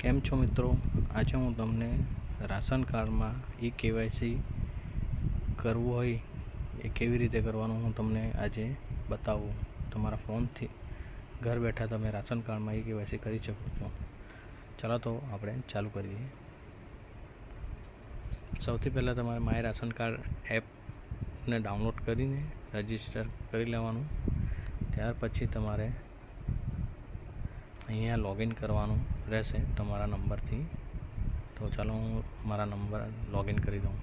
કેમ છો મિત્રો? આજે હું તમને રાશન કાર્ડમાં કેવાયસી કરવું હોય એ કેવી રીતે કરવાનું હું તમને આજે બતાવું. તમારા ફોનથી ઘર બેઠા તમે રાશન કાર્ડમાં કેવાયસી કરી શકો છો. ચાલો તો આપણે ચાલુ કરીએ. સૌથી પહેલાં તમારે માય રાશન કાર્ડ એપને ડાઉનલોડ કરીને રજીસ્ટર કરી લેવાનું. ત્યાર પછી તમારે અહીંયા લોગિન કરવાનું રહેશે તમારા નંબરથી. તો ચાલો હું મારા નંબર લોગિન કરી દઉં.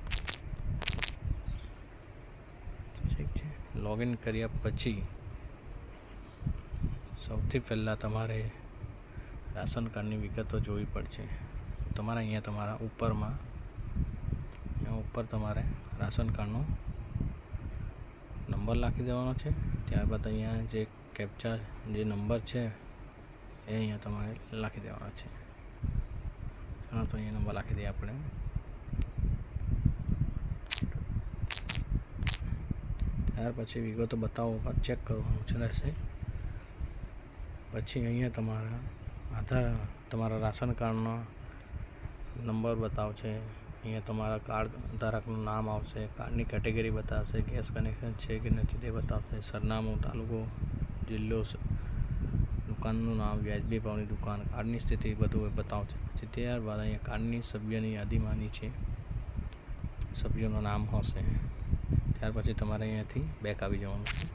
ઠીક છે, લોગિન કર્યા પછી સૌથી પહેલાં તમારે રાશન કાર્ડની વિગતો જોવી પડશે. તમારે અહીંયા તમારા ઉપર તમારે રાશન કાર્ડનો નંબર લખી દેવાનો છે. ત્યારબાદ અહીંયા જે કેપ્ચા જે નંબર છે એ અહીંયા તમારે લખી દેવાનો છે. ચાલો તો અહીંયા નંબર લખી દઈએ આપણે. ત્યાર પછી વિગતો બતાવો પર ચેક કરવાનું છે રહેશે. પછી અહીંયા તમારા રાશન કાર્ડનો નંબર બતાવશે. અહીંયા તમારા કાર્ડ ધારકનું નામ આવશે, કાર્ડની કેટેગરી બતાવશે, ગેસ કનેક્શન છે કે નથી તે બતાવશે, સરનામું, તાલુકો, જિલ્લો, દુકાનનું નામ, વ્યાજબી ભાવની દુકાન, કાર્ડની સ્થિતિ બધું બતાવશે. પછી ત્યારબાદ અહીંયા કાર્ડની સભ્યની યાદીમાં નીચે સભ્યોનું નામ હશે. ત્યાર પછી તમારે અહીંયાથી બેક આવી જવાનું છે.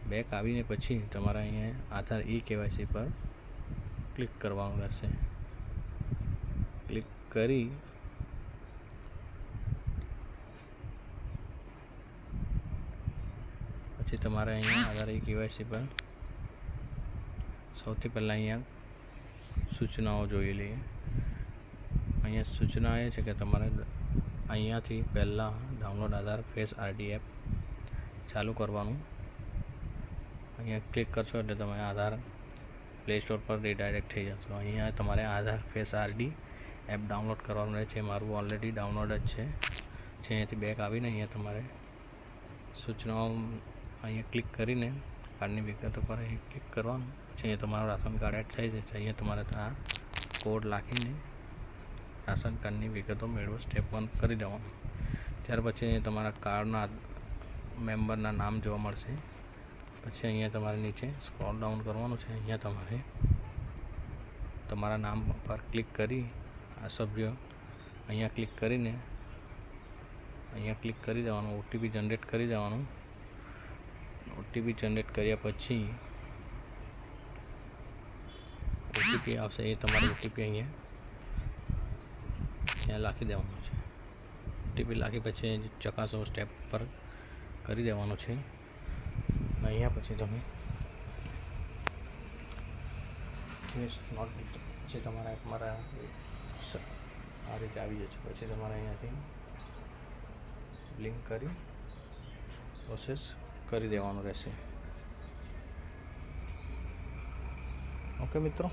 બેક આવીને પછી તમારે અહીંયા આધાર કેવાયસી પર ક્લિક કરવાનું રહેશે. ક્લિક કરી પછી તમારે અહીંયા આધાર કેવાયસી પર સૌથી પહેલાં અહીંયા સૂચનાઓ જોઈ લઈએ. અહીંયા સૂચના એ છે કે તમારે અહીંયાથી પહેલાં ડાઉનલોડ આધાર ફેસ આરડી એપ ચાલુ કરવાનું. અહીંયા ક્લિક કરશો એટલે તમે આધાર પ્લે સ્ટોર પર રિડાયરેક્ટ થઈ જશો. અહીંયા તમારે આધાર ફેસ આરડી એપ ડાઉનલોડ કરવાનું રહે છે. મારું ઓલરેડી ડાઉનલોડ જ છે. અહીંયાથી બેક આવીને અહીંયા તમારે સૂચનાઓ અહીંયા ક્લિક કરીને કાર્ડની વિગતો પર અહીં ક્લિક કરવાનું. પછી અહીંયા તમારું રાશન કાર્ડ એડ થઈ જશે. અહીંયા તમારે આ કોડ લખીને રાશન કાર્ડની વિગતો મેળવો સ્ટેપ 1 કરી દેવાનું. ત્યાર પછી અહીંયા તમારા કાર્ડના મેમ્બરના નામ જોવા મળશે. પછી અહીંયા તમારે નીચે સ્ક્રોલ ડાઉન કરવાનું છે. અહીંયા તમારે તમારા નામ પર ક્લિક કરી આ સભ્ય અહીંયા ક્લિક કરીને અહીંયા ક્લિક કરી દેવાનું. ઓટીપી જનરેટ કરી દેવાનું. ઓટીપી જનરેટ કર્યા પછી ઓટીપી આવશે. એ તમારે ઓટીપી અહીંયા લખી દેવાનું છે. ઓટીપી લખી પછી ચકાસો સ્ટેપ પર કરી દેવાનું છે. અહીંયા પછી તમે પછી તમારા એપમાં આ રીતે આવી જશે. પછી તમારે અહીંયાથી લિંક કરી પ્રોસેસ કરી દેવાનું રહેશે. ઓકે મિત્રો.